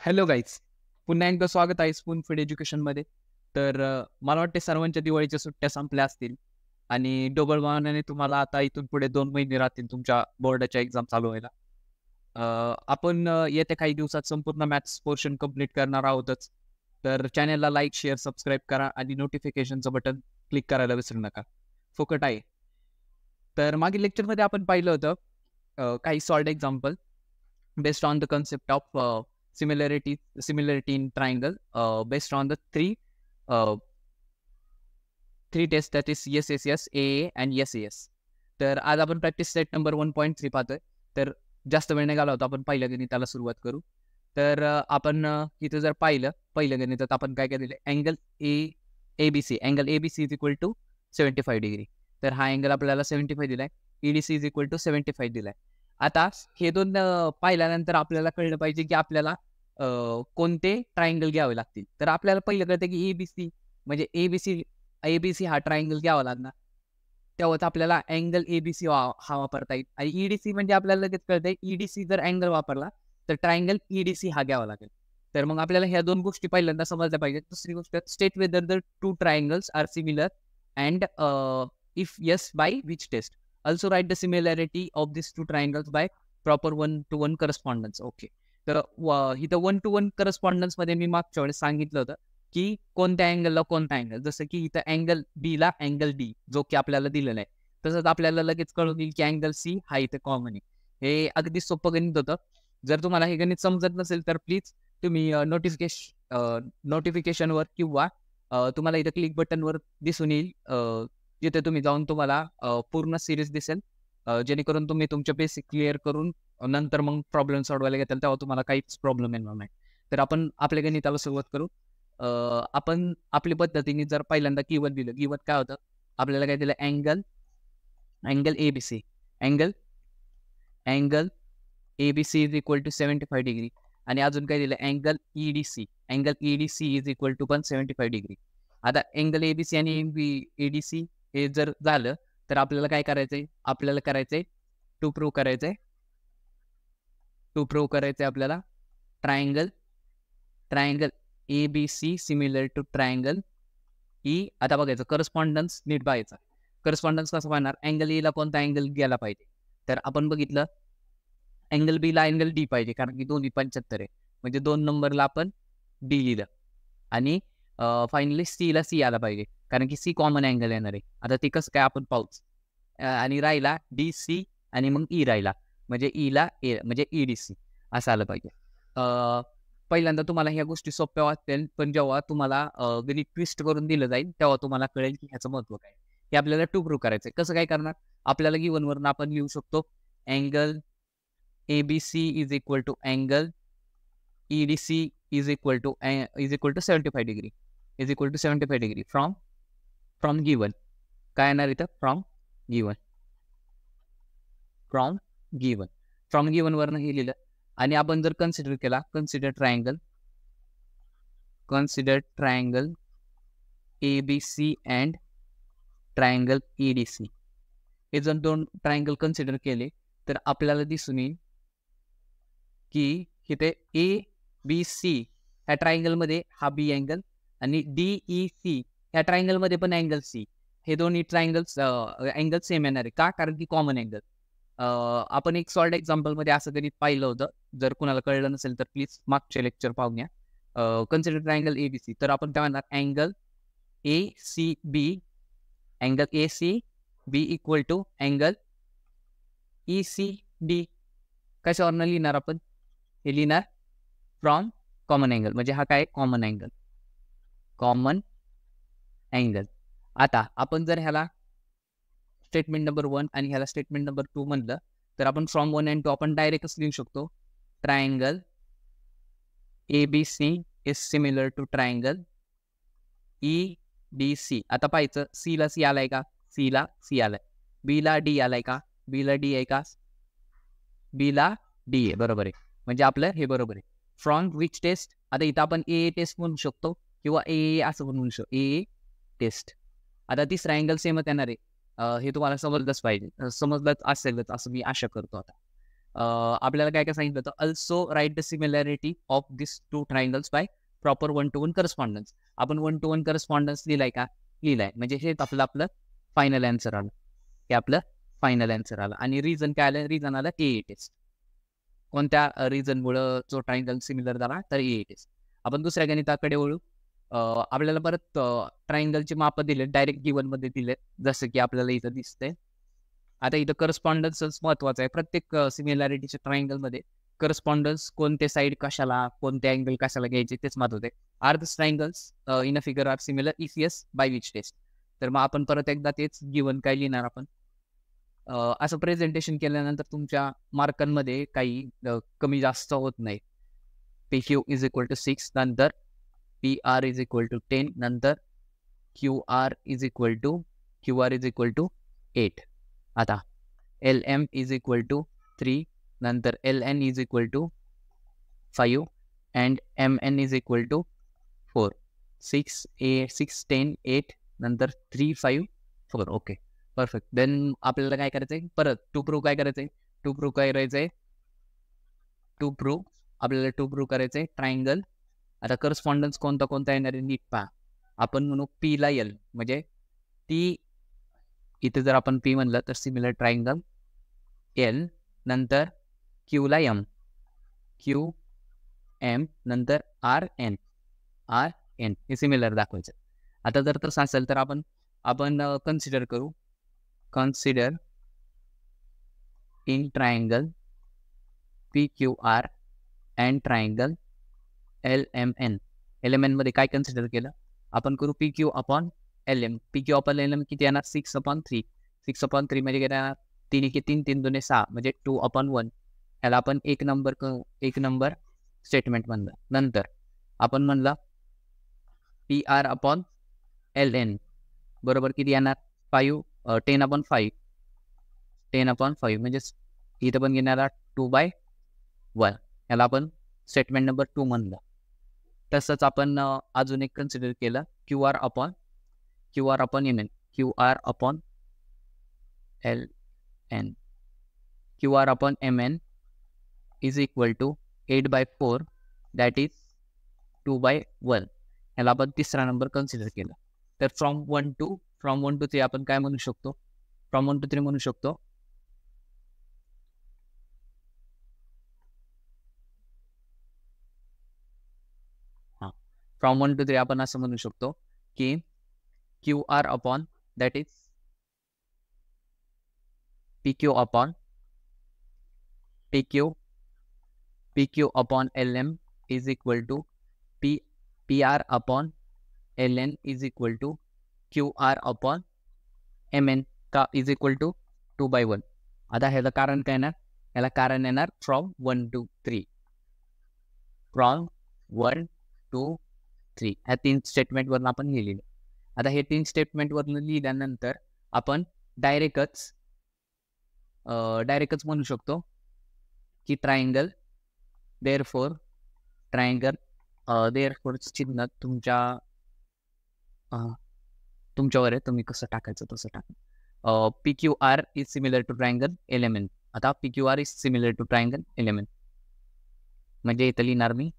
Hello guys, पुन्हा एकदा स्वागत आहे स्पून फीड एज्युकेशनमध्ये. तर मला वाटते सर्वांच्या दिवाळीच्या सुट्ट्या संपल्या असतील आणि डबल मानाने तुम्हाला आता इथून पुढे 2 महिने राहतील तुमच्या बोर्डाच्या एक्झाम चालू व्हायला. आपण येत्या काही दिवसात संपूर्ण मॅथ्स पोर्शन कंप्लीट करणार आहोतच. तर चॅनलला लाईक, शेअर, सबस्क्राईब करा आणि नोटिफिकेशनचं बटन क्लिक करायला विसरू नका. फुकट आहे. तर मागील लेक्चरमध्ये आपण पाहिलं होतं काही solved example based on the concept of similarity in triangle based on the uh, three tests, that is SSS, AA and SAS. तर आज आपण प्रॅक्टिस सेट नंबर 1.3 पाहतोय. तर जास्त वेळ नाही घालवता, आपण पहिल्या गणिताला सुरुवात करू. तर आपण इथं जर पाहिलं पहिल्या गणितात आपण काय केलेलं आहे, angle ABC is equal to 75 degree. तर हा अँगल आपल्याला 75 दिलाय, EDC इज इक्वल टू 75 दिलाय. आता हे दोन पाहिल्यानंतर आपल्याला कळलं पाहिजे की आपल्याला कोणते ट्रायंगल घ्यावे लागतील. तर आपल्याला पहिलं कळतं की ABC म्हणजे ABC हा ट्रायंगल घ्यावा लागणार. तेव्हाच आपल्याला अँगल ABC हा वापरता येईल. आणि EDC म्हणजे आपल्याला लगेच कळतंय, EDC जर अँगल वापरला तर ट्रायंगल EDC हा घ्यावा लागेल. तर मग आपल्याला ह्या दोन गोष्टी पहिल्यांदा समजल्या पाहिजेत. दुसरी गोष्ट, state whether the two triangles are similar and if yes by which test. Also write the similarity of these two triangles by proper 1-to-1 correspondence. Okay. तर इथं 1-to-1 correspondence मध्ये मी मागच्या वेळेस सांगितलं होतं की कोणत्या अँगलला कोणता अँगल. जसं की इथं अँगल बी ला अँगल डी जो की आपल्याला दिलेला आहे, तसंच आपल्याला लगेच कळून येईल की अँगल सी हा इथे कॉमन आहे. हे अगदी सोपं गणित होतं. जर तुम्हाला हे गणित समजत नसेल तर प्लीज तुम्ही नोटिफिकेशनवर किंवा तुम्हाला इथं क्लिक बटनवर दिसून येईल, जिथे तुम्ही जाऊन तुम्हाला पूर्ण सिरीज दिसेल, जेणेकरून तुम्ही तुमचे बेसिक क्लिअर करून नंतर मग प्रॉब्लेम सोडवायला घेताल तेव्हा तुम्हाला काहीच प्रॉब्लेम येणार नाही. तर आपण आपल्या गणिताला सुरुवात करू. आपण आपल्या पद्धतीने जर पहिल्यांदा गिवन दिलं, गिवन काय होतं, आपल्याला काय दिलं, angle ABC, angle ABC is equal to 75 degree. आणि अजून काय दिलं, angle EDC is equal to पण 75 डिग्री. आता अँगल ABC आणि EDC हे जर झालं तर आपल्याला काय करायचंय, आपल्याला करायचंय टू प्रूव्ह करायचंय आपल्याला triangle ABC similar to triangle E. आता बघायचं करस्पॉन्डन्स नीट पाहायचा. करस्पॉन्डन्स कसं पाहणार, अँगल E ला कोणता अँगल गेला पाहिजे. तर आपण बघितलं अँगल B ला अँगल D पाहिजे, कारण की दोन्ही 75 आहे, म्हणजे 2 नंबरला आपण D लिहिलं. आणि फायनली C ला C आला पाहिजे, कारण की C कॉमन अँगल येणार आहे. आता ते कसं काय आपण पाहूच. आणि राहिला DC आणि मग E राहिला, म्हणजे E ला A म्हणजे EDC असं आलं पाहिजे. पहिल्यांदा तुम्हाला ह्या गोष्टी सोप्या वाटतील, पण जेव्हा तुम्हाला गणित ट्विस्ट करून दिलं जाईल तेव्हा तुम्हाला कळेल की ह्याचं महत्त्व काय. हे आपल्याला टू प्रूव्ह करायचं आहे. कसं काय करणार, आपल्याला गिवनवरून आपण लिहू शकतो angle ABC is equal to angle EDC is equal to 75 degree from given. काय येणार इथं, फ्रॉम गिवन वरनं हे लिहिलं. आणि आपण जर कन्सिडर केला, consider triangle ABC and triangle EDC. हे जर दोन ट्रायंगल कन्सिडर केले तर आपल्याला दिसून येईल की इथे ABC ह्या ट्रायंगलमध्ये हा B अँगल आणि DEC ह्या ट्रायंगलमध्ये पण अँगल C, हे दोन्ही ट्रायंगल्स अँगल सेम येणार आहे. का, कारण की कॉमन अँगल. आपण एक सॉल्ड एक्झाम्पलमध्ये असं गणित पाहिलं होतं. जर कुणाला कळलं नसेल तर प्लीज मागचे लेक्चर पाहून या. Consider triangle ABC. तर आपण काय म्हणणार, angle ACB equal to angle ECD. कशावरनं लिहिणार आपण, हे लिहिणार फ्रॉम कॉमन अँगल, म्हणजे हा काय कॉमन अँगल. आता आपण जर ह्याला स्टेटमेंट नंबर 1 आणि ह्याला स्टेटमेंट नंबर 2 म्हणलं तर आपण फ्रॉम 1 and 2 आपण डायरेक्टच लिहू शकतो. Triangle ABC is similar to triangle EDC. आता पाहायचं, C ला C आलाय का, C ला C आलाय. B ला D आलाय का, B ला D आहे का, B ला D आहे, बरोबर आहे. म्हणजे आपलं हे बरोबर आहे. फ्रॉम विच टेस्ट, आता इथं आपण AA टेस्ट म्हणू शकतो किंवा AA असं म्हणू शकतो, AA टेस्ट. आता तिसरा अँगल सेमच येणार आहे. हे तुम्हाला समजलंच पाहिजे, समजलंच असेलच असं मी आशा करतो. आता आपल्याला काय काय सांगितलं होतं, also write the similarity of this two triangles by proper 1-to-1 correspondence. आपण 1-to-1 करस्पॉन्डन्स लिहिलाय का? लिहिलाय. म्हणजे हे आपलं फायनल आन्सर आलं. हे आपलं फायनल आन्सर आलं. आणि रिझन काय आलं? रिझन आलं ए टेस्ट. कोणत्या रिझनमुळं जो ट्रायंगल सिमिलर झाला? तर ए टेस्ट. आपण दुसऱ्या गणिताकडे वळू. आपल्याला परत ट्रायंगलची मापं दिले, डायरेक्ट गिवन मध्ये दिले, जसं की आपल्याला इथं दिसतंय. आता इथं करस्पॉन्डन्सच महत्वाचं आहे. प्रत्येक सिमिलॅरिटीच्या ट्रायंगलमध्ये करस्पॉन्डन्स कोणते साईड कशाला, कोणते अँगल कशाला घ्यायचे तेच महत्वाचं आहे. Are the triangles in a figure are similar if yes by which test. तर मग आपण परत एकदा तेच गिवन काय लिहिणार आपण. असं प्रेझेंटेशन केल्यानंतर तुमच्या मार्कांमध्ये काही कमी जास्त होत नाही. PQ इज इक्वल टू 6, नंतर PR इज इक्वल टू 10, नंतर QR इज इक्वल टू 8. आता LM इज इक्वल टू 3, नंतर LN is equal to 5 and MN is equal to 4. 6, 10, 8, नंतर 3, 5, 4. Okay, perfect. देन आपल्याला काय करायचंय? परत टू प्रूव्ह काय करायचंय? टू प्रूव्ह करायचंय ट्रायंगल. आता करस्पॉन्डन्स कोणता येणार आहे नीट पहा. आपण म्हणू P ला L, म्हणजे T इथे जर आपण P म्हणलं तर सिमिलर ट्रायंगल L, नंतर Q ला M, Q M, नंतर R N हे सिमिलर दाखवायचं. आता जर तसं असेल तर आपण कन्सिडर करू. Consider in triangle PQR and triangle LMN. LMN मध्ये काय कन्सिडर केलं? आपण करू PQ upon LM. PQ upon LM किती येणार? 6/3. 6/3 म्हणजे किती येणार? 3 1 3, 3 2 6, म्हणजे 2/1. ह्याला आपण एक नंबर स्टेटमेंट म्हणलं. नंतर आपण म्हणलं PR अपॉन LN बरोबर किती येणार? 10/5. 10/5 म्हणजे इथं पण घेणारा 2/1. याला आपण स्टेटमेंट नंबर 2 म्हणलं. तसंच आपण अजून एक कन्सिडर केलं, QR upon MN. QR upon LN. QR upon MN is equal to 8/4, that is 2/1. याला आपण तिसरा नंबर कन्सिडर केला. तर फ्रॉम 1 to 3 आपण काय म्हणू शकतो? फ्रॉम 1 to 3 म्हणू शकतो फ्रॉम 1 to 3 आपण असं म्हणू शकतो की QR upon, that is PQ upon LM is equal to PR upon LN is equal to QR upon MN का इज इक्वल टू 2/1. आता ह्याचं कारण काय येणार? याला कारण येणार फ्रॉम 1 to 3. फ्रॉम 1 to 3 ह्या 3 स्टेटमेंटवरून आपण लिहिलेलं. आता हे 3 स्टेटमेंटवरून लिहिल्यानंतर आपण डायरेक्टच म्हणू शकतो की ट्रायंगल देअरफॉर चिन्ह तुमच्यावर आहे, तुम्ही कसं टाकायचं तसं टाका. PQR is similar to triangle LMN. आता PQR is similar to triangle LMN म्हणजे इथं लिहिणार मी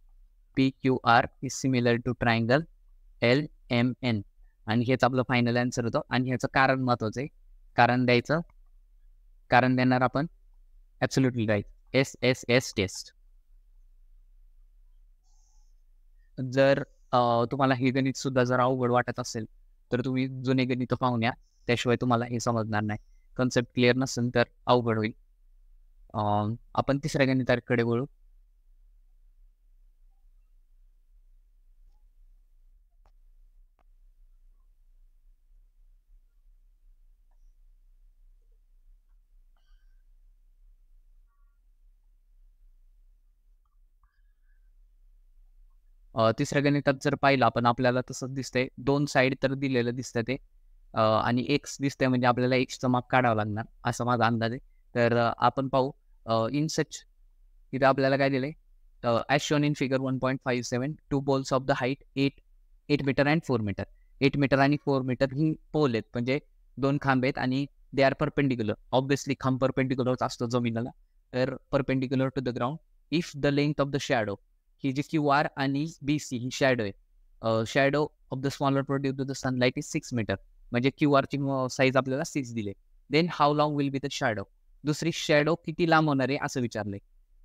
PQR is similar to triangle LMN, आणि हेच आपलं फायनल आन्सर होतं. आणि ह्याचं कारण महत्वाचं आहे. कारण देणार आपण ॲब्सोल्युटली राईट, SSS टेस्ट. जर तुम्हाला हे गणित सुद्धा जर अवघड वाटत असेल तर तुम्ही जुने गणित पाहून या, त्याशिवाय तुम्हाला हे समजणार नाही. कन्सेप्ट क्लिअर नसेल तर अवघड होईल. आपण तिसऱ्या गणिताकडे वळू. तिसऱ्या गणितात जर पाहिलं आपण, आपल्याला तसंच दिसतंय. 2 साईड तर दिलेलं दिसतं ते, आणि एक्स दिसतंय, म्हणजे आपल्याला एक्सचं माप काढावं लागणार असं माझा अंदाज आहे. तर आपण पाहू. इन सच इथं आपल्याला काय दिलंय? As shown in figure 1.57, 2 poles of the height 8 metre and 4 metre. 8 metre आणि 4 मीटर ही पोल आहेत, म्हणजे 2 खांब आहेत, आणि दे आर परपेंडिक्युलर. ऑब्व्हियसली खांब परपेंडिक्युलरच असतो जमिनीला. तर perpendicular to the ground if the length of the shadow, ही जी QR आणि BC ही शॅडो आहे, shadow of the smaller produce to the sunlight is 6 metre, म्हणजे QR ची साईज आपल्याला 6 दिले. Then how long will be the shadow, दुसरी शॅडो किती लांब होणार आहे असं विचारलंय,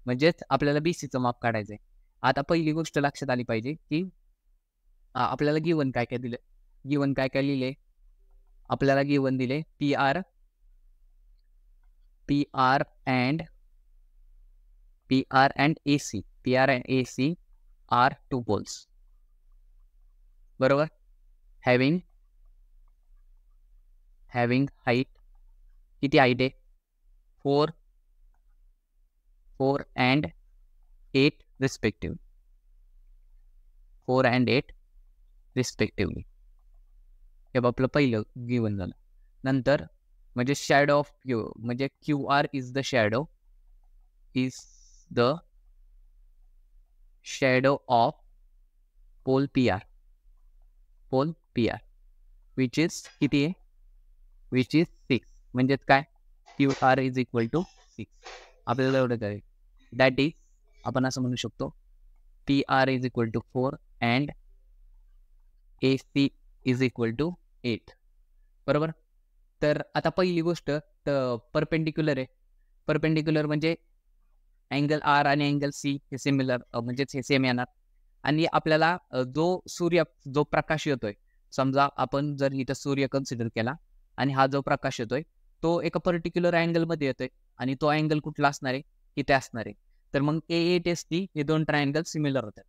म्हणजेच आपल्याला BCचं माप काढायचंय. आता पहिली गोष्ट लक्षात आली पाहिजे की आपल्याला गिवन काय काय दिलं, गिवन काय काय लिहिले, आपल्याला गिवन दिले PR and AC. PR and AC are two poles. बरोबर. having height, किती हाईट आहे, 4 and 8 respectively. 4 and 8 respectively. हे आपलं पहिलं गिवन झालं. नंतर म्हणजे शॅडो ऑफ क्यू, म्हणजे QR is the shadow of pole PR, which is किती आहे, विच इज 6, म्हणजेच काय, QR इज इक्वल टू 6. आपल्याला एवढं काय, दॅट इज आपण असं म्हणू शकतो PR is equal to 4 and AC is equal to 8. बरोबर. तर आता पहिली गोष्ट परपेंडिक्युलर आहे. परपेंडिक्युलर म्हणजे अँगल R आणि अँगल C हे सिमिलर, म्हणजेच हे सेम येणार. आणि आपल्याला जो प्रकाश येतोय, समजा आपण जर इथं सूर्य कन्सिडर केला आणि हा जो प्रकाश येतोय तो एका पर्टिक्युलर अँगलमध्ये येतोय आणि तो अँगल कुठला असणार आहे, इथे असणार आहे. तर मग A8 ST हे दोन ट्रायंगल सिमिलर होतात.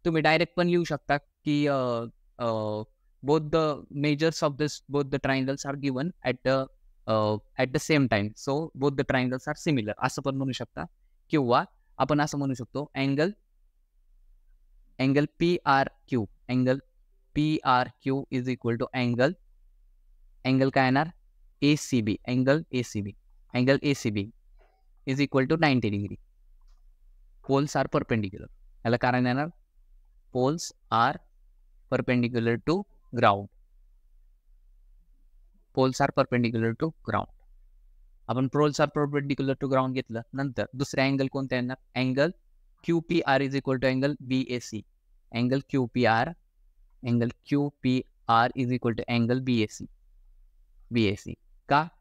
तुम्ही डायरेक्ट पण लिहू शकता की both the measures of both the triangles are given at the same time, so both the triangles are similar असं पण म्हणू शकता. किंवा आपण असं म्हणू शकतो angle PRQ is equal to angle काय येणार, ACB, angle ACB is equal to 90 degree. Poles are perpendicular, याला कारण येणार poles are perpendicular to ground. Poles are perpendicular to ground. आपण poles are perpendicular to ground घेतलं, नंतर दुसरे angle कोणते येणार, angle QPR is equal to angle BAC. Angle QPR is equal to angle BAC.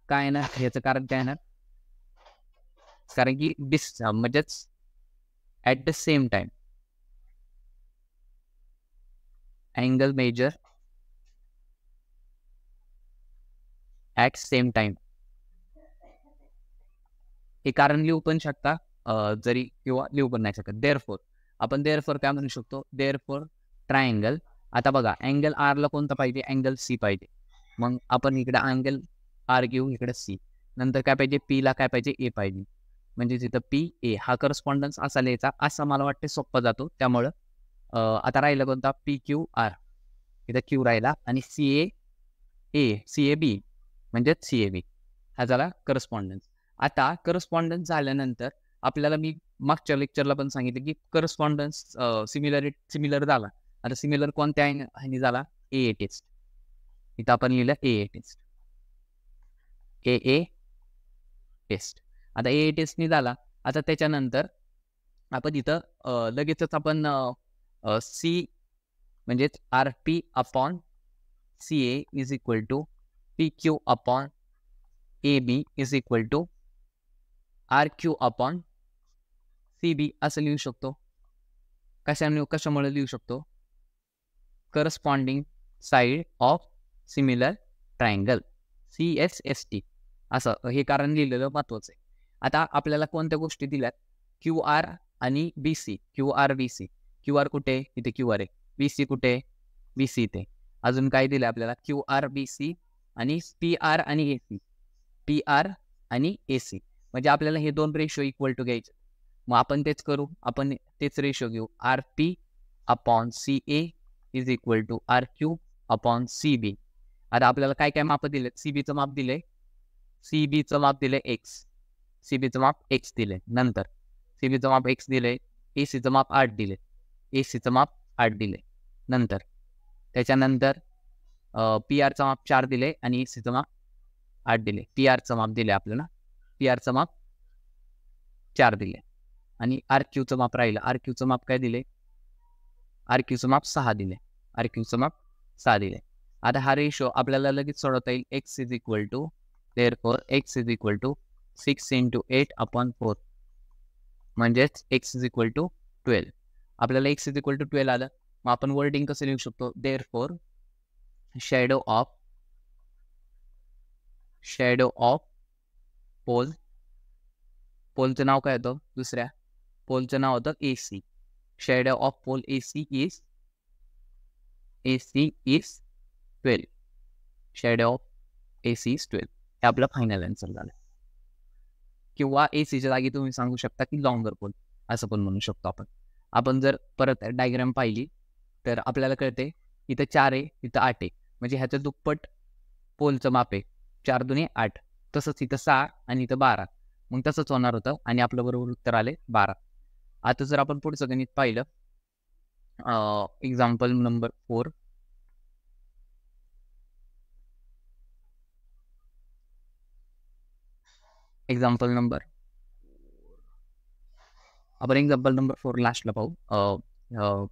काय येणार, याचं कारण काय येणार, कारण की म्हणजेच at the same time angle major at same time. हे कारण लिहू पण शकता जरी, किंवा लिहू पण नाही शकत. देअरफॉर आपण काय म्हणू शकतो, देअरफॉर ट्रायंगल. आता बघा अँगल R ला कोणता पाहिजे, अँगल C पाहिजे. मग आपण इकडे अँगल R घेऊ, इकडे C. नंतर काय पाहिजे, P ला काय पाहिजे, A पाहिजे. म्हणजे तिथं PA हा करस्पॉन्डन्स असा लिहायचा, असं मला वाटते सोप्पा जातो. त्यामुळं आता राहिला कोणता, PQR, इथं Q राहिला, आणि CAB म्हणजेच CAB हा झाला करस्पॉन्डन्स. आता करस्पॉन्डन्स झाल्यानंतर आपल्याला मी मागच्या लेक्चरला पण सांगितलं की करस्पॉन्डन्स सिमिलर झाला. आता सिमिलर कोणत्या ह्यानी झाला, AA टेस्ट. इथं आपण लिहिलं AA टेस्ट. आता AA टेस्टनी झाला. आता त्याच्यानंतर आपण इथं लगेचच आपण C म्हणजेच RP upon CA is equal to PQ upon AB is equal to RQ upon CB असं लिहू शकतो. कशामुळे लिहू शकतो, corresponding side of similar triangle, CSST असं हे कारण लिहिलेलं महत्वाचं आहे. आता आपल्याला कोणत्या गोष्टी दिल्यात, QR आणि BC, QR कुठे, इथे QR आहे. BC कुठे, BC इथे. अजून काय दिलं आपल्याला, QR BC आणि PR आणि AC. म्हणजे आपल्याला हे दोन रेशो इक्वल टू घ्यायचे. मग आपण तेच करू, आपण तेच रेशो घेऊ. RP upon CA is equal to RQ upon CB. आता आपल्याला काय काय माप दिले, CBचं माप दिले X, CBचं माप X दिले. नंतर CBचं माप X दिले, ACचं माप 8 दिले. नंतर त्याच्यानंतर PRचं माप 4 दिले आणि ACचं माप 8 दिले. PRचं माप दिले आपल्याला, PRचं माप 4 दिले आणि आर क्यूचं माप राहिलं. आर क्यूचं माप काय दिले? आर क्यूचं माप 6 दिले. आर क्यूचं माप 6 दिले. आता हा रेशो आपल्याला लगेच सोडवता येईल. X is equal to therefore x is equal to 6 × 8/4 म्हणजेच एक्स इज इक्वल टू 12. आपल्याला एक्स इज इक्वल टू 12 आलं. मग आपण वर्डिंग कसं लिहू शकतो? Therefore shadow of pole. पोलचं नाव काय होतं? दुसऱ्या पोलचं नाव होतं AC. Shadow of pole AC is 12. Shadow of AC is 12. हे आपलं फायनल आन्सर झालं. किंवा ACच्या जागी तुम्ही सांगू शकता की लॉंगर पोल असं पण म्हणू शकतो आपण जर परत डायग्राम पाहिली तर आपल्याला कळते इथं 4 आहे, इथं 8 आहे, म्हणजे ह्याचं दुप्पट पोलचं माप आहे. 4 × 2 = 8. तसंच इथं 6 आणि इथं 12. मग तसंच होणार होतं आणि आपलं बरोबर उत्तर आले 12. आता जर आपण पुढचं गणित पाहिलं, एक्झाम्पल नंबर 4. एक्झाम्पल नंबर 4 लास्टला पाहू.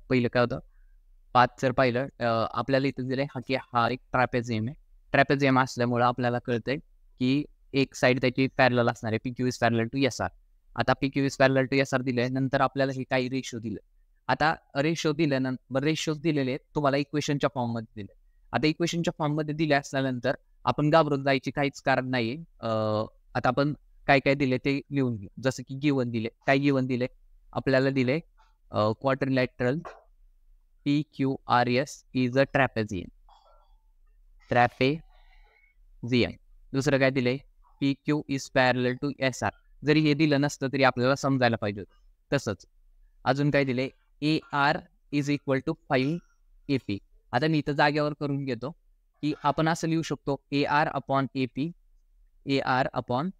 पहिलं काय होतं? 5 जर पाहिलं आपल्याला इथं दिलंय की हा एक ट्रॅपेझियम आहे. ट्रॅपेझियम असल्यामुळं आपल्याला कळतंय की एक साईड त्याची पॅरलल असणार आहे. PQ is parallel to SR. आता PQ is parallel to SR दिलंय. नंतर आपल्याला हे काही रेशो दिलं. आता रेशो दिल्यानंतर रेशोज दिलेले आहेत तुम्हाला इक्वेशनच्या फॉर्ममध्ये दिले. आता इक्वेशनच्या फॉर्ममध्ये दिले असल्यानंतर आपण घाबरून जायची काहीच कारण नाही. आता आपण काय काय दिले ते लिहून घेऊ. जसं की गिवन दिले. काय गिवन दिले? आपल्याला दिले quadrilateral PQRS is a trapezium. दुसरं काय दिलंय? PQ is parallel to SR. जरी हे दिलं नसतं तरी आपल्याला समजायला पाहिजे होतं. तसंच अजून काय दिले? AR is equal to 5 AP. आता मी इथं जागेवर करून घेतो की आपण असं लिहू शकतो AR upon AP. AR upon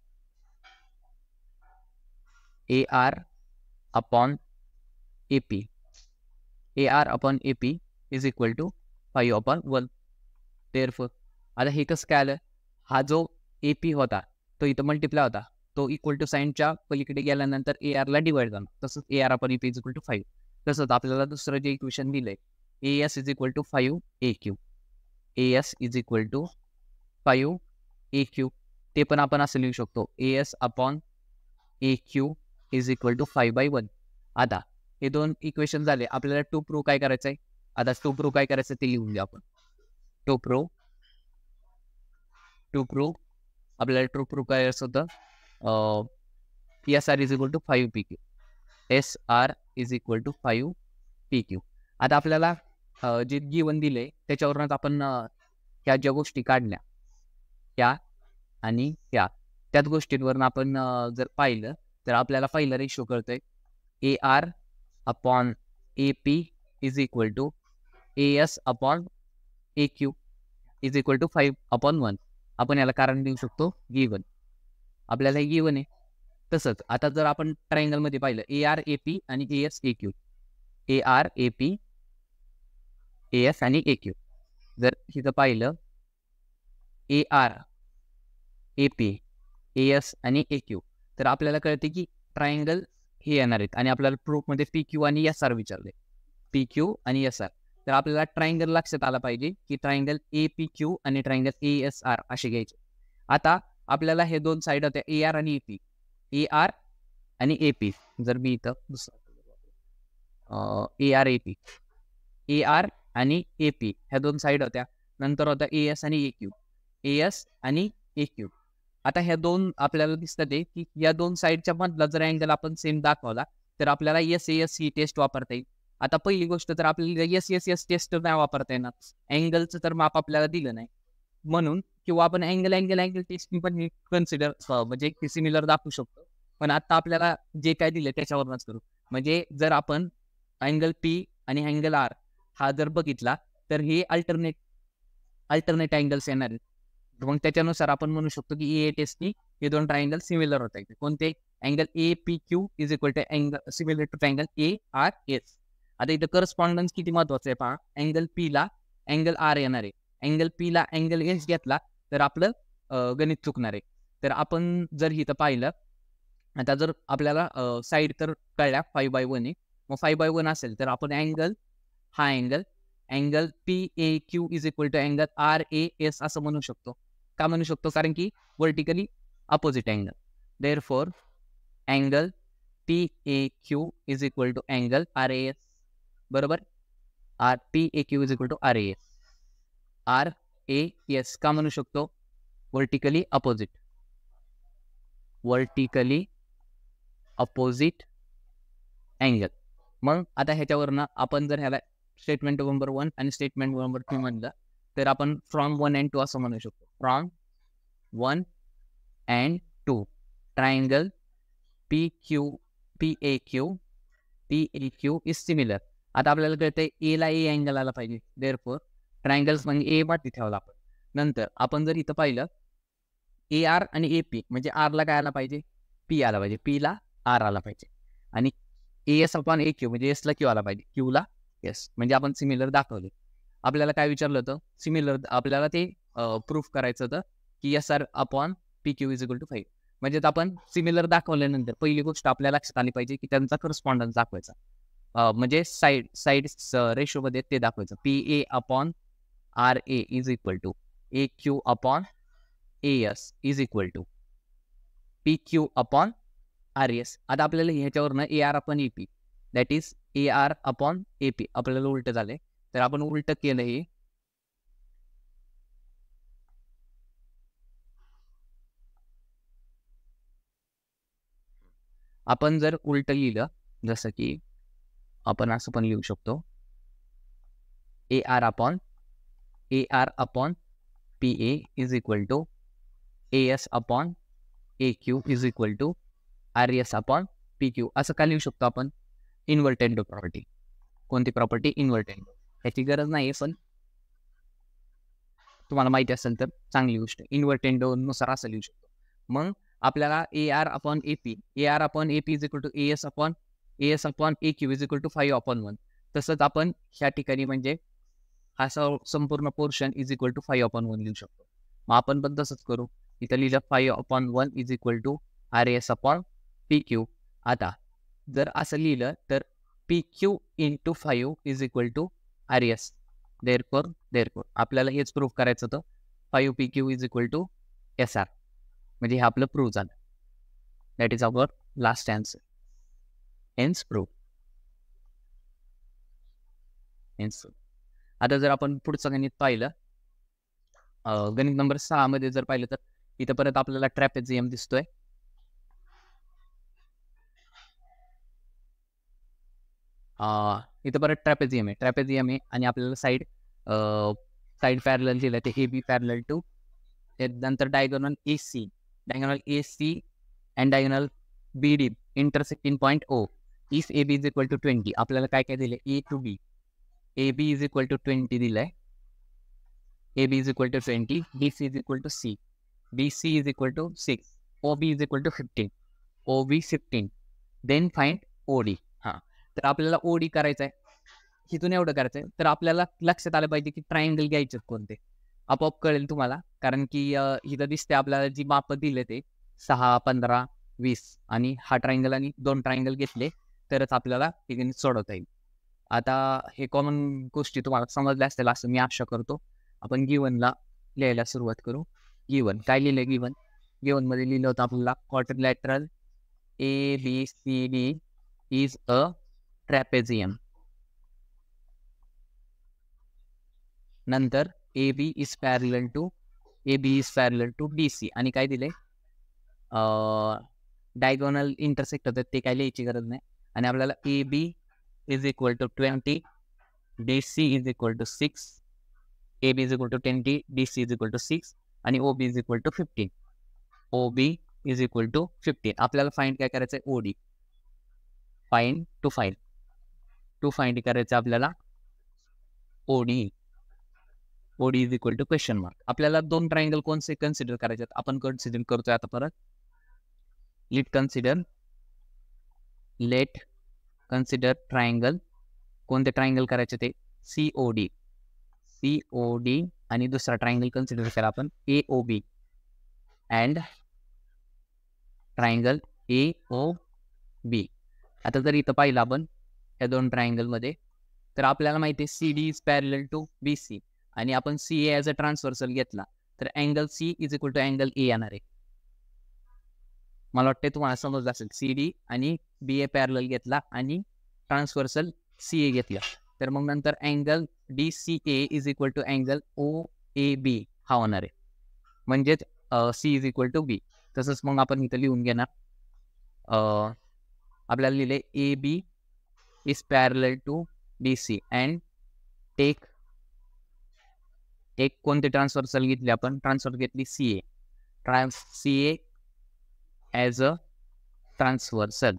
AP is equal to 5/1. Therefore आता हे कसं काय आलं? हा जो AP होता तो इथं मल्टिप्लाय होता, तो इक्वल टू साईनच्या पलीकडे गेल्यानंतर AR ला डिवाइड झाला. तसंच AR upon AP is equal to 5. तसंच आपल्याला दुसरं जे इक्वेशन दिलंय AS is equal to 5 AQ. AS is equal to 5 AQ. ते पण आपण असं लिहू शकतो AS upon AQ is equal to 5/1. आता हे दोन इक्वेशन झाले. आपल्याला टू प्रूव्ह काय करायचंय? आता टू प्रूव्ह काय करायचं ते लिहून घ्या आपण. टू प्रूव्ह आपल्याला टू प्रूव्ह काय असं होतं? SR is equal to 5 PQ. SR is equal to 5 PQ. आता आपल्याला जे गिवन दिले त्याच्यावरूनच आपण ह्या ज्या गोष्टी काढल्या ह्या आणि ह्या त्याच गोष्टींवरून आपण जर पाहिलं तर आपल्याला पहिला रेशो कळतोय AR upon AP is equal to AS upon AQ is equal to 5/1. आपण याला कारण देऊ शकतो गिवन. आपल्याला हे गिवन आहे. तसंच आता जर आपण ट्रायंगलमध्ये पाहिलं AR AP आणि AS AQ. AR AP AS आणि AQ. जर इथं पाहिलं AR AP AS आणि AQ तर आपल्याला कळते की ट्रायंगल हे येणार आहेत आणि आपल्याला प्रूफमध्ये PQ आणि SR विचारले. PQ आणि SR. तर आपल्याला ट्रायंगल लक्षात आला पाहिजे की ट्रायंगल APQ आणि ट्रायंगल ASR असे घ्यायचे. आता आपल्याला हे दोन साईड होत्या AR आणि AP. AR आणि AP. जर मी इथं AR आणि AP ह्या दोन साईड होत्या. नंतर होता AS आणि AQ. AS आणि AQ. आता ह्या दोन आपल्याला दिसतात की या दोन साईडच्या मधला जर अँगल आपण सेम दाखवला तर आपल्याला SAS ही टेस्ट वापरता येईल. आता पहिली गोष्ट तर आपल्याला SSS टेस्ट नाही वापरता येणार. अँगलचं तर माप आपल्याला दिलं नाही म्हणून, किंवा आपण अँगल टेस्टिंग पण कन्सिडर म्हणजे सिमिलर दाखवू शकतो. पण आता आपल्याला जे काय दिलं त्याच्यावरूनच करू. म्हणजे जर आपण अँगल P आणि अँगल R हा जर बघितला तर हे अल्टरनेट अँगल्स येणार आहेत. मग त्याच्यानुसार आपण म्हणू शकतो की AA टेस्टनी हे दोन ट्रायंगल सिमिलर होत आहेत. कोणते? Angle APQ is equal to angle similar to triangle ARS. आता इथं करस्पॉन्डन्स किती महत्वाचं आहे पहा. अँगल P ला अँगल R येणार आहे. अँगल P ला अँगल S घेतला तर आपलं गणित चुकणार आहे. तर आपण जर इथं पाहिलं आता जर आपल्याला साईड तर कळल्या 5/1 आहे, मग 5/1 असेल तर आपण हा angle PAQ is equal to angle RAS असं म्हणू शकतो. का म्हणू शकतो? कारण की vertically opposite angle. Therefore angle PAQ is equal to angle RAS. बरोबर? PAQ is equal to RAS. RAS का म्हणू शकतो? Vertically opposite angle. मग आता ह्याच्यावरनं आपण जर ह्याला स्टेटमेंट नंबर 1 आणि स्टेटमेंट नंबर 2 म्हणलं तर आपण फ्रॉम 1 अँड 2 असं म्हणू शकतो. From 1 and 2 triangle PAQ is similar. आता आपल्याला कळतंय ए ला ए अँगल आला पाहिजे. देअरफॉर ट्रायंगल्स म्हणजे ए माती ठेवला आपण. नंतर आपण जर इथं पाहिलं AR आणि AP म्हणजे R ला काय आला पाहिजे? P आला पाहिजे. P ला R आला पाहिजे. आणि AS अपॉन AQ म्हणजे S ला Q आला पाहिजे. Q ला S म्हणजे आपण सिमिलर दाखवले. आपल्याला काय विचारलं होतं? सिमिलर आपल्याला ते प्रूफ करायचं होतं की SR upon PQ is equal to 5. म्हणजे आपण सिमिलर दाखवल्यानंतर पहिली गोष्ट आपल्या लक्षात आली पाहिजे की त्यांचा करस्पॉन्डन्स दाखवायचा. म्हणजे साईड रेशोमध्ये ते दाखवायचं. PA upon RA is equal to AQ upon AS is equal to PQ upon RS. आता आपल्याला ह्याच्यावरनं AR upon AP that is AR upon AP आपल्याला उलट झाले. तर आपण उलट केलं हे. आपण जर उलट लिहिलं जसं की आपण असं पण लिहू शकतो AR upon PA is equal to AS upon AQ is equal to RS upon PQ. असं का लिहू शकतो आपण? Invertendo property. कोणती प्रॉपर्टी? इन्व्हर्टेंडो. ह्याची गरज नाही पण तुम्हाला माहिती असेल तर चांगली गोष्ट. इन्व्हर्टेंडो नुसार असं लिहू शकतो. मग आपल्याला AR upon AP is equal to AS upon AQ is equal to 5/1. तसंच आपण ह्या ठिकाणी म्हणजे हा संपूर्ण पोर्शन इज इक्वल टू 5/1 लिहू शकतो. मग आपण पण तसंच करू. इथं लिहिलं 5/1 is equal to RS upon PQ. आता जर असं लिहिलं तर PQ into 5 is equal to RS. Therefore आपल्याला हेच प्रूफ करायचं होतं. 5PQ is equal to SR. म्हणजे हे आपलं प्रूफ झालं. That is our last answer. Hence proof. आता जर आपण पुढचं गणित पाहिलं, गणित नंबर 6 मध्ये जर पाहिलं तर इथं परत आपल्याला ट्रॅपेझियम दिसतोय. इथं परत ट्रॅपेझियम आहे आणि आपल्याला साईड पॅरलल दिलं ते AB पॅरलल टू नंतर diagonal AC and diagonal BD intersecting point O. If AB is equal to 20 आपल्याला काय दिले? A to B. AB is equal to 20 दिलाय. AB is equal to 20, BC is equal to C, BC is equal to 6, OB is equal to 15, OB 15, then find OD. तर आपल्याला OD करायचं आहे. इथून एवढं करायचं आहे तर आपल्याला लक्षात आलं पाहिजे की ट्रायंगल घ्यायचे कोणते. आपोआप कळेल तुम्हाला, कारण की इथं दिसते आपल्याला जी माप दिले ते 6, 15, 20 आणि हा ट्रायंगल आणि 2 ट्रायंगल घेतले तरच आपल्याला हे गणित सोडवता येईल. आता हे कॉमन गोष्टी तुम्हाला समजल्या असतील असं मी आशा करतो. आपण गिवनला लिहायला सुरुवात करू. गिवन काय लिहिलं? गिवन मध्ये लिहिलं होतं आपल्याला quadrilateral ABCD is a trapezium. नंतर AB is parallel to BC आणि काय दिले? डायगोनल इंटरसेक्ट होतात ते काय लिहायची गरज नाही. आणि आपल्याला AB is equal to 20, DC is equal to 6, AB is equal to 20, DC is equal to 6 आणि OB is equal to 15. OB is equal to 15. आपल्याला फाइंड काय करायचं आहे? OD. फाइंड करायचं आपल्याला OD. OD is equal to question mark. आपल्याला 2 triangle कोणते consider करायचे आहेत? आपण कन्सिडर करतोय आता परत. Let consider triangle. कोणते ट्रायंगल करायचे ते? COD आणि दुसरा ट्रायंगल कन्सिडर करा आपण AOB अँड ट्रायंगल AOB. आता जर इथं पाहिलं आपण या दोन ट्रायंगलमध्ये, तर आपल्याला माहिती आहे CD is parallel to BC आणि आपण CA ॲज अ ट्रान्सव्हर्सल घेतला तर angle C is equal to angle A येणार आहे. मला वाटते तुम्हाला समजलं असेल. CD आणि BA पॅरलल घेतला आणि ट्रान्सव्हर्सल CA घेतला, तर मग नंतर angle DCA is equal to angle OAB हा होणार आहे. म्हणजेच C is equal to B. तसंच मग आपण इथं लिहून घेणार, आपल्याला लिहिले AB is parallel to DC and take एक कोणते ट्रान्सव्हर्सल घेतली आपण, ट्रान्सफर घेतली CA ॲज अ ट्रान्सव्हर्सल.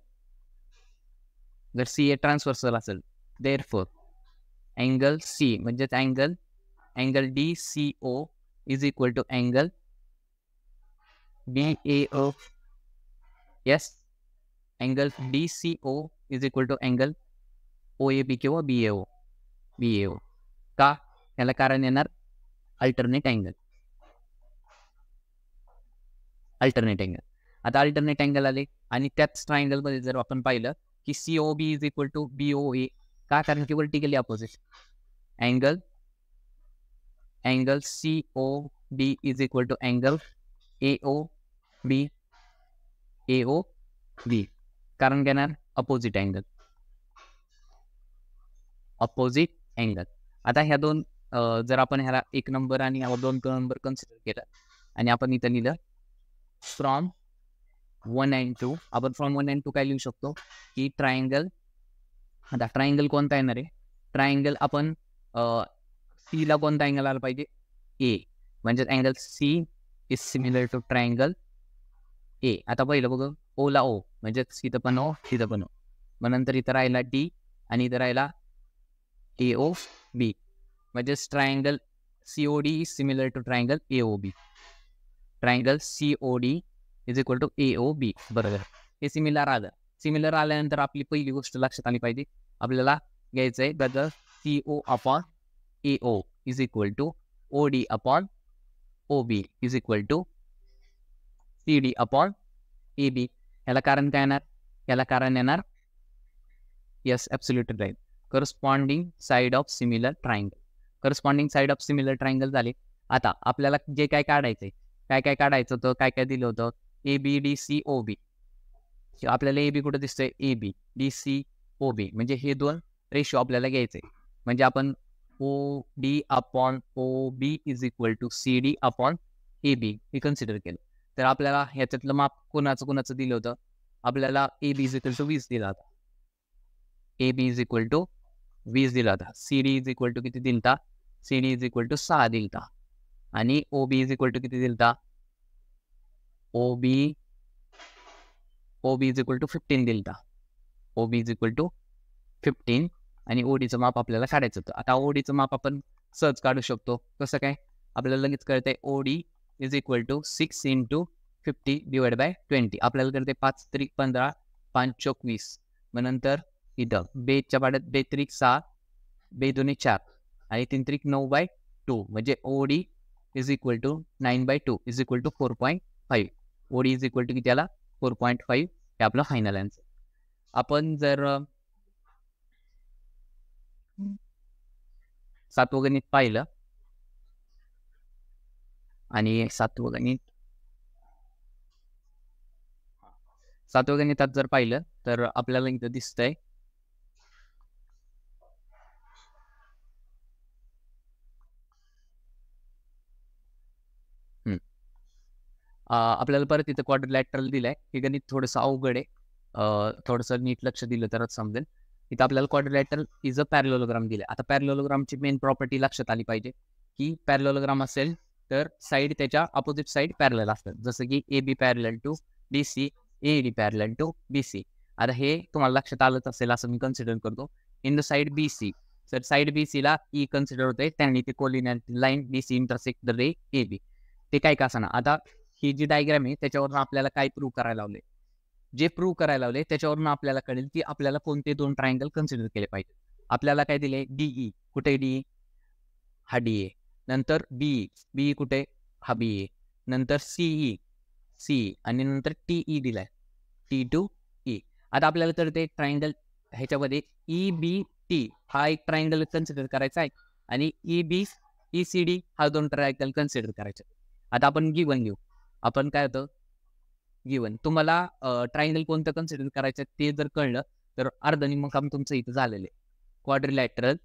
जर CA ट्रान्सव्हर्सल असेल देअरफॉर अँगल C म्हणजेच angle DCO is equal to angle BAO. Yes, angle DCO is equal to angle OAB किंवा BAO. का? याला कारण येणार अल्टरनेट अँगल. आता अल्टरनेट अँगल आले आणि त्याच ट्रायंगलमध्ये जर आपण पाहिलं की COB is equal to BOA. का? कारण की vertically opposite. Angle COB is equal to angle AOB. कारण घेणार अपोजिट अँगल. आता ह्या दोन जर आपण ह्याला 1 नंबर आणि 2 नंबर कन्सिडर केला आणि आपण इथं लिहिलं फ्रॉम 1 and 2. आपण फ्रॉम 1 and 2 काय लिहू शकतो की ट्रायंगल. आता ट्रायंगल कोणता येणार आहे? ट्रायंगल आपण C ला कोणता अँगल आला पाहिजे? A. म्हणजे angle C is similar to triangle A. आता पहिलं बघ, O ला O म्हणजे इथं पण O, तिथं पण O. मग नंतर इथं राहिला D आणि इथं राहिला AOB. म्हणजेच triangle COD is similar to triangle AOB. Triangle COD is equal to AOB. बरोबर, हे सिमिलर आल्यानंतर आपली पहिली गोष्ट लक्षात आली पाहिजे, आपल्याला घ्यायचं आहे बदल CO upon AO is equal to OD upon OB is equal to CD upon AB. याला कारण काय येणार? याला कारण येणार, yes, absolutely right, corresponding side of similar triangle झाले. आता आपल्याला जे काय काढायचंय, काय काढायचं होतं, काय दिलं होतं? ABDCOB. आपल्याला AB कुठं दिसतंय? AB DCOB. म्हणजे हे दोन रेशो आपल्याला घ्यायचे. म्हणजे आपण OD upon OB is equal to CD upon AB हे कन्सिडर केलं. तर आपल्याला ह्याच्यातलं माप कोणाचं दिलं होतं? आपल्याला AB इज इक्वल टू 20 दिला होता. AB इज इक्वल टू 20 दिला होता. CD इज इक्वल टू किती दिलता? CD इज इक्वल टू 6 दिलता. आणि OB इज इक्वल टू किती दिलता? OB इज इक्वल टू 15 दिलता. OB इज इक्वल टू 15 आणि ODचं माप आपल्याला काढायचं होतं. आता ODचं माप आपण सहज काढू शकतो. कसं काय? आपल्याला लगेच कळतंय OD is equal to 6 × 50 divide by 20. आपल्याला कळतंय 5 त्रिक 15, 5 चौक 20. मग नंतर इथं बेच्या पाड्यात 2 त्रिक 6, 2 दुनी 4 आणि 3 त्रिक 9/2. म्हणजे OD is equal to 9/2 is equal to 4.5. OD is equal to किती आला? 4.5. हे आपलं फायनल आन्सर. आपण जर 7वं गणित पाहिलं आणि 7वं गणितात जर पाहिलं तर आपल्याला इथं दिसतंय आपल्याला परत इथं क्वाड्रिलॅटरल दिलंय. हे गणित थोडंसं अवघड आहे, थोडंसं नीट लक्ष दिलं तरच समजेल. इथं आपल्याला क्वाड्रिलॅटरल इज अ पॅरलोग्राम दिलाय. आता पॅरलोग्रामची मेन प्रॉपर्टी लक्षात आली पाहिजे की पॅरलोग्राम असेल तर साईड त्याच्या अपोजिट साईड पॅरलल असतात. जसं की AB parallel to DC, AD parallel to BC. आता हे तुम्हाला लक्षात आलंच असेल असं मी कन्सिडर करतो. इन द साईड BC, तर साईड BC ला E कन्सिडर होते, त्यांनी ती collinear line BC intersect the ray AB. ते काय का असं ना. आता ही जी डायग्राम आहे त्याच्यावरून आपल्याला काय प्रूव्ह करायला लावले, त्याच्यावरून आपल्याला कळेल की आपल्याला कोणते दोन ट्रायंगल कन्सिडर केले पाहिजे. आपल्याला काय दिले? DE. कुठे DE? हा DA. नंतर BE कुठे? हा BA. नंतर CE आणि नंतर TE दिलाय. T to E. आता आपल्याला तर ते ट्रायंगल ह्याच्यामध्ये EBT हा एक ट्रायंगल कन्सिडर करायचा आहे आणि ECD हा 2 ट्रायंगल कन्सिडर करायचे. आता आपण गिवन घेऊ. आपण काय होतं गिवन तुम्हाला ट्रायंगल कोणतं कन्सिडर करायचं ते जर कळलं तर अर्ध निम्म काम तुमचं इथं झालेलं आहे. Quadrilateral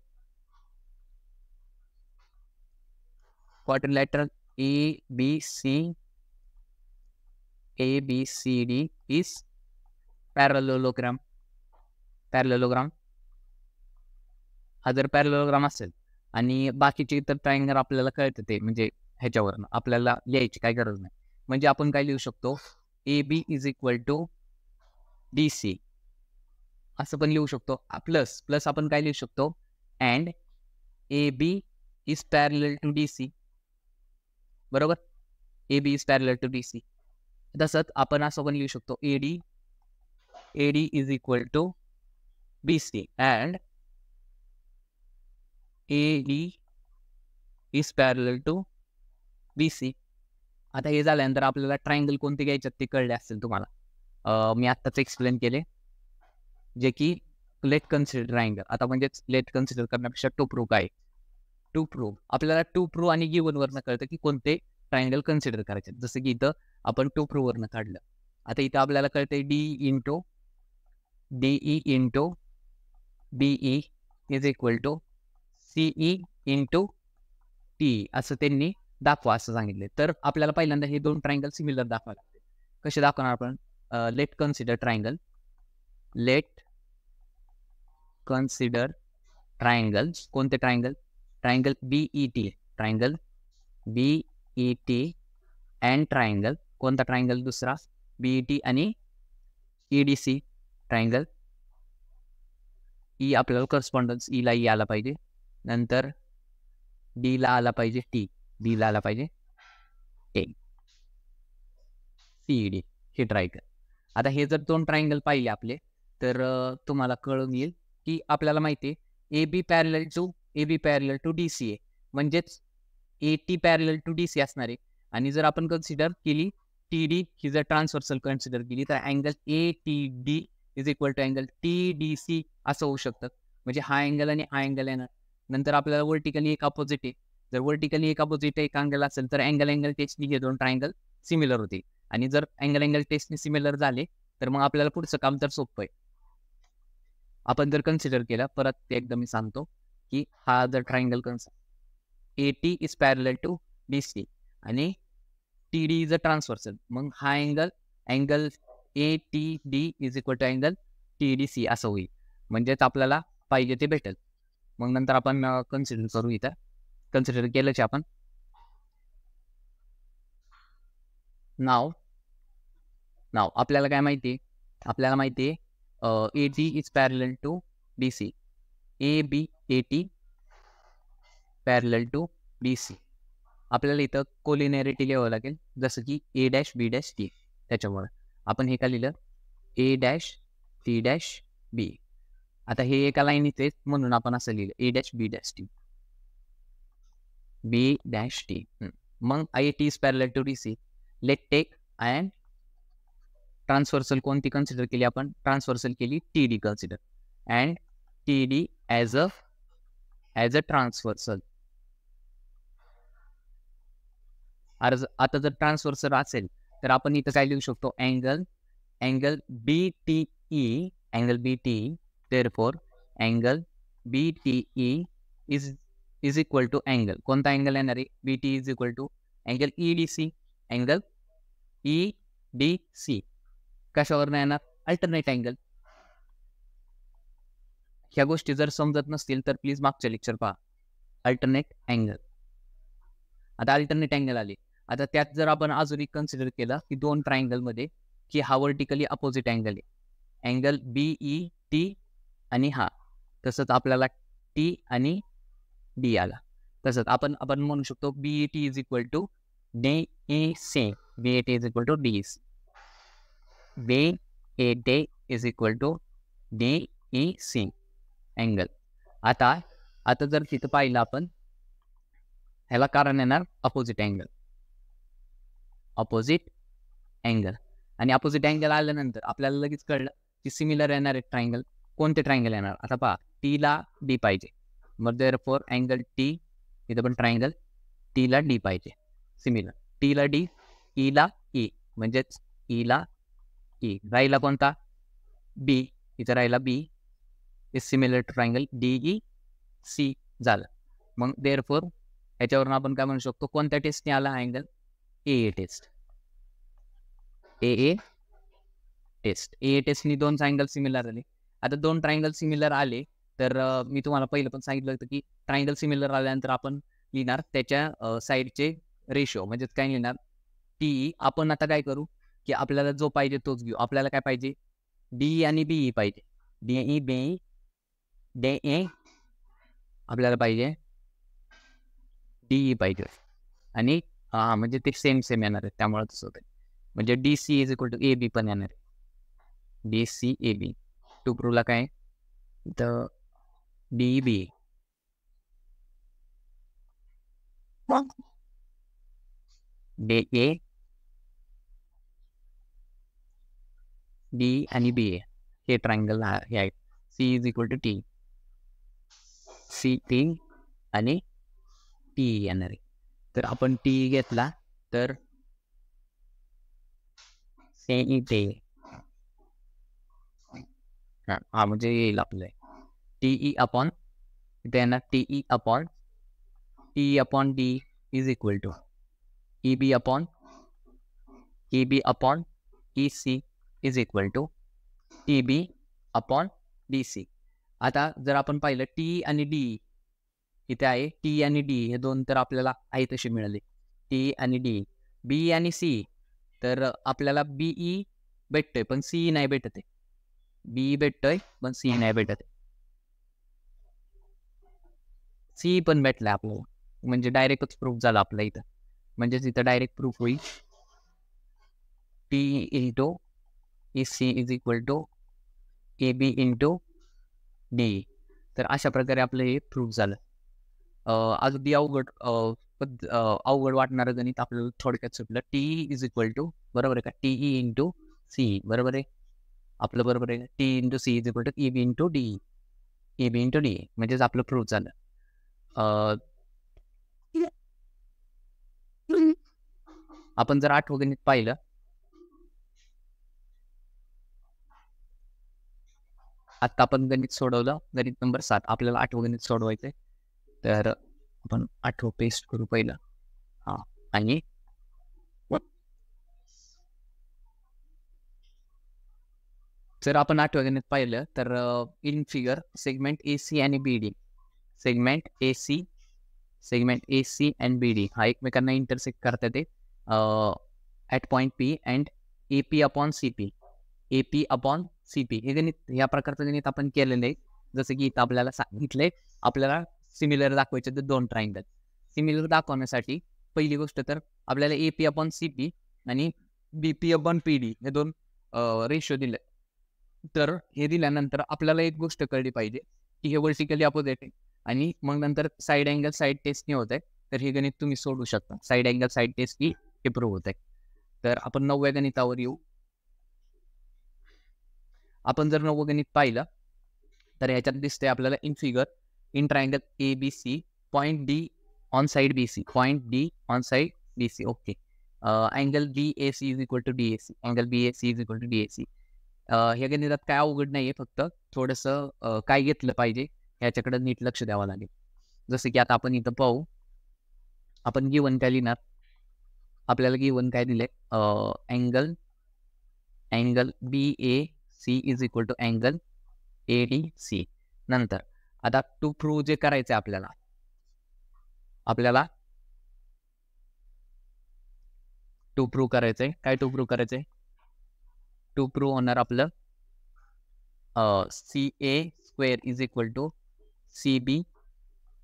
ABCD is parallelogram. हा जर पॅरलोग्राम असेल आणि बाकीचे इतर ट्रायंगल आपल्याला कळतं ते म्हणजे ह्याच्यावरनं आपल्याला लिहायची काय गरज नाही. म्हणजे आपण काय लिहू शकतो AB is equal to DC असं पण लिहू शकतो. प्लस आपण काय लिहू शकतो and AB is parallel to DC. बरोबर, AB is parallel to DC. तसंच आपण असं पण लिहू शकतो AD is equal to BC and AD is parallel to BC. आता हे झाल्यानंतर आपल्याला ट्रायंगल कोणते घ्यायचे ते कळले असतील तुम्हाला. मी आत्ताच एक्सप्लेन केले जे की लेट कन्सिडर ट्रायंगल. आता म्हणजेच लेट कन्सिडर करण्यापेक्षा टू प्रूव्ह काय टू प्रूव्ह आपल्याला टू प्रूव्ह आणि गिवन वरनं कळतं की कोणते ट्रायंगल कन्सिडर करायचे. जसं की इथं आपण टू प्रूव्ह वरनं काढलं. आता इथं आपल्याला कळतंय DE into BE is equal to CE into TE असं त्यांनी दाखवा असं सांगितले. तर आपल्याला पहिल्यांदा हे 2 ट्रायंगल सिमिलर दाखवावे लागते. कसे दाखवणार आपण लेट कन्सिडर ट्रायंगल कोणते ट्रायंगल BET अँड ट्रायंगल कोणता ट्रायंगल दुसरा BET आणि EDC ट्रायंगल. E आपल्याला करस्पॉन्डन्स E ला E आला पाहिजे, नंतर D ला आला पाहिजे T, D ला आला पाहिजे A, CED हे ट्रायंगल. आता हे जर 2 ट्रायंगल पाहिले आपले तर तुम्हाला कळून येईल की आपल्याला माहिती आहे AB पॅरलल टू DC आहे म्हणजेच AT पॅरलल टू DC असणार आहे. आणि जर आपण कन्सिडर केली TD ही जर ट्रान्सव्हर्सल कन्सिडर केली तर angle ATD is equal to angle TDC असं होऊ शकतं. म्हणजे हा अँगल आणि हा अँगल येणार. नंतर आपल्याला वर्टिकली एक अपोजिट आहे. जर वर्टिकली एक अपोजिट एक अँगल असेल तर अँगल टेस्टनी हे 2 ट्रायंगल सिमिलर होते. आणि जर अँगल टेस्टनी सिमिलर झाले तर मग आपल्याला पुढचं काम तर सोपं आहे. आपण जर कन्सिडर केलं परत ते एकदा मी सांगतो की हा जर triangle AT is parallel to DC आणि TD इज अ ट्रान्सव्हर्सल. मग हा angle ATD is equal to angle TDC असं होईल. म्हणजेच आपल्याला पाहिजे ते भेटेल. मग नंतर आपण कन्सिडर करू. इथं कन्सिडर केलंच आपण. नाव आपल्याला काय माहिती आहे AT is parallel to DC, AT parallel to DC. आपल्याला इथं कोलिनॅरिटी लिहावं लागेल जसं की A', B', T. त्याच्यामुळे आपण हे का लिहिलं A', T', B. आता हे एका लाईनीचे म्हणून आपण असं लिहिलं A', B', T. मग AT is parallel to DC. Let take and transversal कोणती कन्सिडर केली आपण ट्रान्सव्हर्सल केली TD consider and TD as a transversal. आता जर ट्रान्सव्हर्सल असेल तर आपण इथं काय लिहू शकतो angle BTE therefore angle BTE is equal to angle कोणता अँगल येणार आहे BT is equal to angle EDC. कशावर येणार अल्टरनेट अँगल. ह्या गोष्टी जर समजत नसतील तर प्लीज मागच्या लेक्चर पहा. Alternate angle. आता अल्टरनेट अँगल आली. आता त्यात जर आपण अजून एक कन्सिडर केला की 2 ट्रायंगल मध्ये की हा वर्टिकली अपोजिट अँगल आहे अँगल BET आणि हा. तसंच आपल्याला T आणि D आला. तसंच आपण म्हणू शकतो BET is equal to DEC. BET is equal to DEC. BET is equal to DEC angle. आता जर तिथं पाहिलं आपण ह्याला कारण येणार अपोजिट अँगल. आणि अपोजिट अँगल आल्यानंतर आपल्याला लगेच कळलं की सिमिलर येणार आहे ट्रायंगल. कोणते ट्रायंगल येणार? आता पहा, टीला डी पाहिजे, मग देअरफॉर अँगल टी, इथं पण ट्रायंगल टीला डी पाहिजे सिमिलर. टीला डी, ईला ई, म्हणजेच ईला ई. राहिला कोणता? बी. इथं राहिला B is similar to triangle D E C झालं. मग देअरफॉर याच्यावरून आपण काय म्हणू शकतो? कोणत्या टेस्टने आला अँगल? ए टेस्ट. ए टेस्ट. ए टेस्टनी दोन ट्रायंगल सिमिलर आले. आता दोन ट्रायंगल सिमिलर आले तर मी तुम्हाला पहिलं पण सांगितलं होतं की ट्रायंगल सिमिलर आल्यानंतर आपण लिहिणार त्याच्या साईडचे रेशो, म्हणजेच काय लिहिणार? टीई. आपण आता काय करू की आपल्याला जो पाहिजे तोच घेऊ. आपल्याला काय पाहिजे? डी आणि बीई पाहिजे. डीई बी डे ए आपल्याला पाहिजे, डीई पाहिजे. आणि म्हणजे ते सेम येणार आहे, त्यामुळे तसं होतं. म्हणजे D C is equal to A B पण येणार आहे. D C A B. To प्रूव्हला काय तर D B D A D आणि बी ए हे ट्रायंगल हे आहेत. C is equal to T, C T आणि टी येणार आहे. तर आपण टी घेतला तर सी ई टी, हा म्हणजे येईल आपलं टीई अपॉन, इथे येणार T E upon T upon D is equal to E B upon E C is equal to T B upon D C. आता जर आपण पाहिलं टी आणि डी इथे आहे, टी आणि डी हे दोन तर आपल्याला आहे तसे मिळाले. टी आणि डी. बी आणि सी तर आपल्याला बीई भेटतोय पण सी नाही भेटत आहे. बी भेटतोय पण सी नाही भेटत आहे. सी पण भेटलाय आपल्याला, म्हणजे डायरेक्टच प्रूफ झाला आपला इथं. म्हणजेच इथं डायरेक्ट प्रूफ होईल T into E C is equal to A B into D. तर अशा प्रकारे आपलं हे प्रूफ झालं. अगदी अवघड वाटणारं गणित आपल्याला थोडक्यात सुटलं. टी इज इक्वल टू, बरोबर आहे का, टीई इंटू सी, बरोबर आहे आपलं, बरोबर आहे. T into C is equal to E B into D, E B into D, म्हणजेच आपलं प्रूफ झालं. आपण जर आठवं गणित पाहिलं, आता आपण गणित सोडवलं, गणित नंबर 7. आपल्याला आठवं गणित सोडवायचंय, तर आपण आठवं पेस्ट करू पहिलं. हा, आणि जर आपण आठवं गणित पाहिलं तर in figure segment A C आणि B D, segment A C and B D हा एकमेकांना इंटरसेक्ट करतात at point P and A P upon C P, A P upon C P. हे गणित, या प्रकारचं गणित आपण केलेलं आहे. जसं की इथं आपल्याला सांगितलंय आपल्याला सिमिलर दाखवायचे तर दोन ट्रायंगल. सिमिलर दाखवण्यासाठी पहिली गोष्ट तर आपल्याला A P upon C P आणि B P upon P D हे दोन रेशो दिले. तर हे दिल्यानंतर आपल्याला एक गोष्ट कळली पाहिजे की हे वर्टिकली अपोजिट आहे, आणि मग नंतर साईड अँगल साईड टेस्टने होत आहे. तर हे गणित तुम्ही सोडू शकता. साईड अँगल साईड टेस्ट ही हे प्रूव्ह होत आहे. तर आपण 9व्या गणितावर येऊ. आपण जर 9वं गणित पाहिलं तर ह्याच्यात दिसतंय आपल्याला in figure in triangle A B C point D on side B C, point D on side B C. Okay. Angle B A C is equal to D A C, angle B A C is equal to D A C. ह्या गणितात काय अवघड नाही आहे, फक्त थोडंसं काय घेतलं पाहिजे ह्याच्याकडे नीट लक्ष द्यावं लागेल. जसं की आता आपण इथं पाहू, आपण गिवन काय लिहिणार? आपल्याला गिवन काय दिले? Angle B A C is equal to angle A D C. नंतर आता टू प्रूव्ह जे करायचं आपल्याला टू प्रूव्ह करायचंय. काय टू प्रूव्ह करायचंय? टू प्रूव्ह होणार आपलं C A square is equal to C B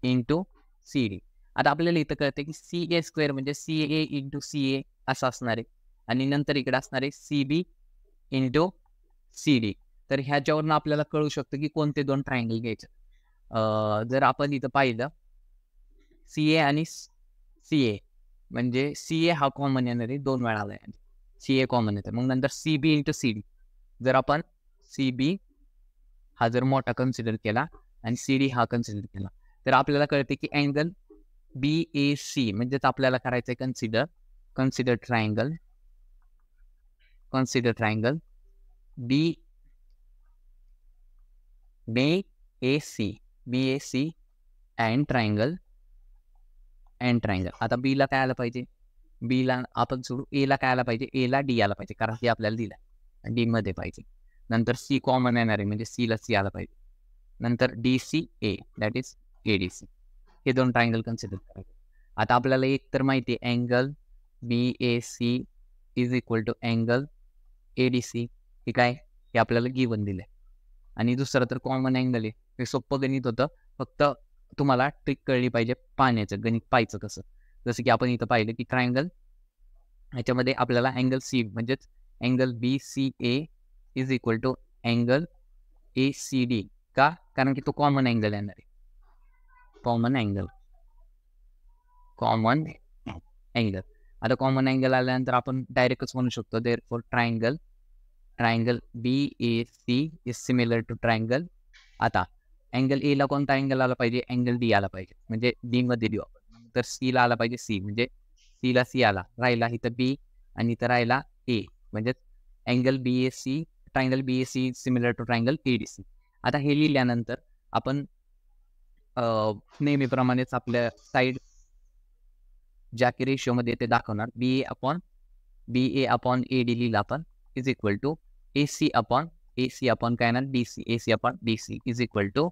into C D. आता आपल्याला इथं कळतं की सी ए स्क्वेअर म्हणजे C A into C A असं असणार आहे, आणि नंतर इकडे असणार आहे C B into C D. तर ह्याच्यावरून आपल्याला कळू शकतं की कोणते दोन ट्रायंगल घ्यायचे. जर आपण इथं पाहिलं सी ए आणि सी ए, म्हणजे सी ए हा कॉमन येणार आहे, दोन वेळा आलाय. सी ए कॉमन येतं. मग नंतर C B into C D. जर आपण सी बी हा जर मोठा कन्सिडर केला आणि सी डी हा कन्सिडर केला तर आपल्याला कळते की अँगल बी ए सी म्हणजेच आपल्याला करायचं आहे consider triangle B A C and triangle. आता बी ला काय आलं पाहिजे, बी ला आपण सोडू, ए ला काय आला पाहिजे, ए ला डी आला पाहिजे कारण की आपल्याला दिला डी मध्ये पाहिजे. नंतर सी कॉमन येणार आहे म्हणजे सी ला सी आला पाहिजे. नंतर D C A that is A D C. हे दोन ट्रायंगल कन्सिडर करायचे. आता आपल्याला एक तर माहिती आहे angle B A C is equal to angle A D C. हे काय, हे आपल्याला गिवन दिलंय. आणि दुसरं तर कॉमन अँगल आहे. हे सोपं गणित होतं, फक्त तुम्हाला ट्रिक कळली पाहिजे पाहण्याचं गणित पाहायचं कसं. जसं की आपण इथं पाहिलं की ट्रायंगल ह्याच्यामध्ये आपल्याला अँगल सी म्हणजेच angle B C A is equal to angle A C D. का, कारण की तो कॉमन अँगल येणार आहे. Common angle. आता कॉमन अँगल आल्यानंतर आपण डायरेक्टच म्हणू शकतो therefore triangle B A C is similar to triangle. आता अँगल ए ला कोणता अँगल आला पाहिजे, अँगल डी आला पाहिजे म्हणजे डी मध्ये देऊ आपण. तर सी ला आला पाहिजे सी म्हणजे सी ला सी आला, राहिला इथं बी आणि इथं राहिला ए म्हणजे angle B A C, triangle B A C similar to triangle A D C. आता हे लिहिल्यानंतर आपण नेहमीप्रमाणेच आपल्या साईड ज्या की रेशिओमध्ये ते दाखवणार बी ए अपॉन ए डी लिहिला आपण is equal to A C upon काय येणार D C, A C upon D C is equal to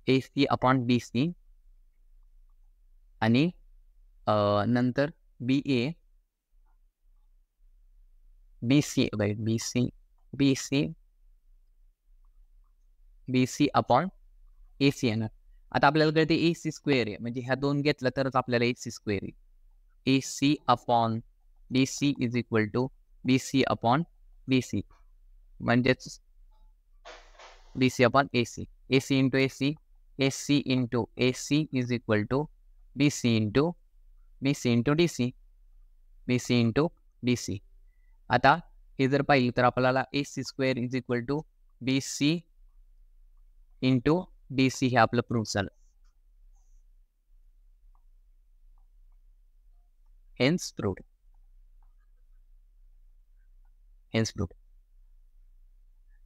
A C upon D C. आणि नंतर B C upon A C येणार. आता आपल्याला कळते ए सी स्क्वेअर आहे म्हणजे ह्या दोन घेतलं तरच आपल्याला ए सी स्क्वेअर आहे. A C upon D C is equal to B C upon B C म्हणजेच B C upon A C. A C into A C, A C into A C is equal to B C into D C. आता हे जर पाहिलं तर आपल्याला A C square is equal to B C into D C हे आपलं proof झालं. Hence proof.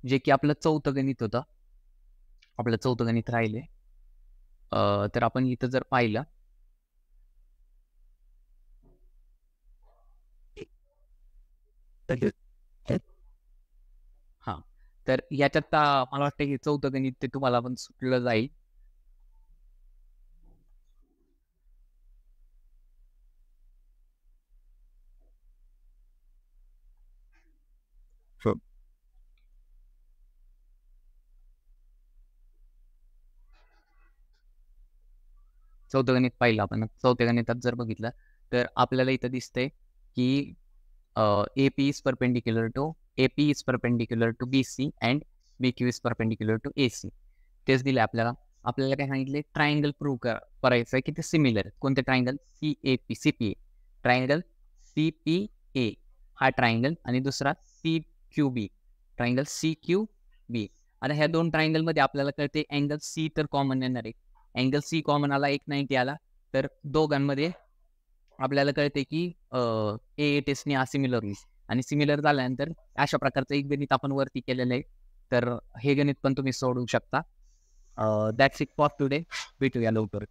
जे की आपलं चौथं गणित होतं, आपलं चौथं गणित राहिले. तर आपण इथं जर पाहिलं हा तर याच्यात मला वाटतं की चौथं गणित ते तुम्हाला पण सुटलं जाईल. चौथं गणित पाहिलं आपण. चौथ्या गणितात जर बघितलं तर आपल्याला इथं दिसतंय की AP is perpendicular to BC and BQ is perpendicular to AC. तेच दिले आपल्याला. आपल्याला काय सांगितले, ट्रायंगल प्रूव्ह करायचं आहे की ते सिमिलर आहेत. कोणते ट्रायंगल, CPA. ट्रायंगल CPA हा ट्रायंगल आणि दुसरा CQB, ट्रायंगल CQB. आता ह्या दोन ट्रायंगल मध्ये आपल्याला कळते अँगल C तर कॉमन येणार आहे. अँगल C कॉमन आला 190 आला तर दोघांमध्ये आपल्याला कळते की ए टेस्टने हा सिमिलर होईल. आणि सिमिलर झाल्यानंतर अशा प्रकारचं एक गणित आपण वरती केलेलं आहे. तर हे गणित पण तुम्ही सोडवू शकता. That's it for today. भेटूया लवकर.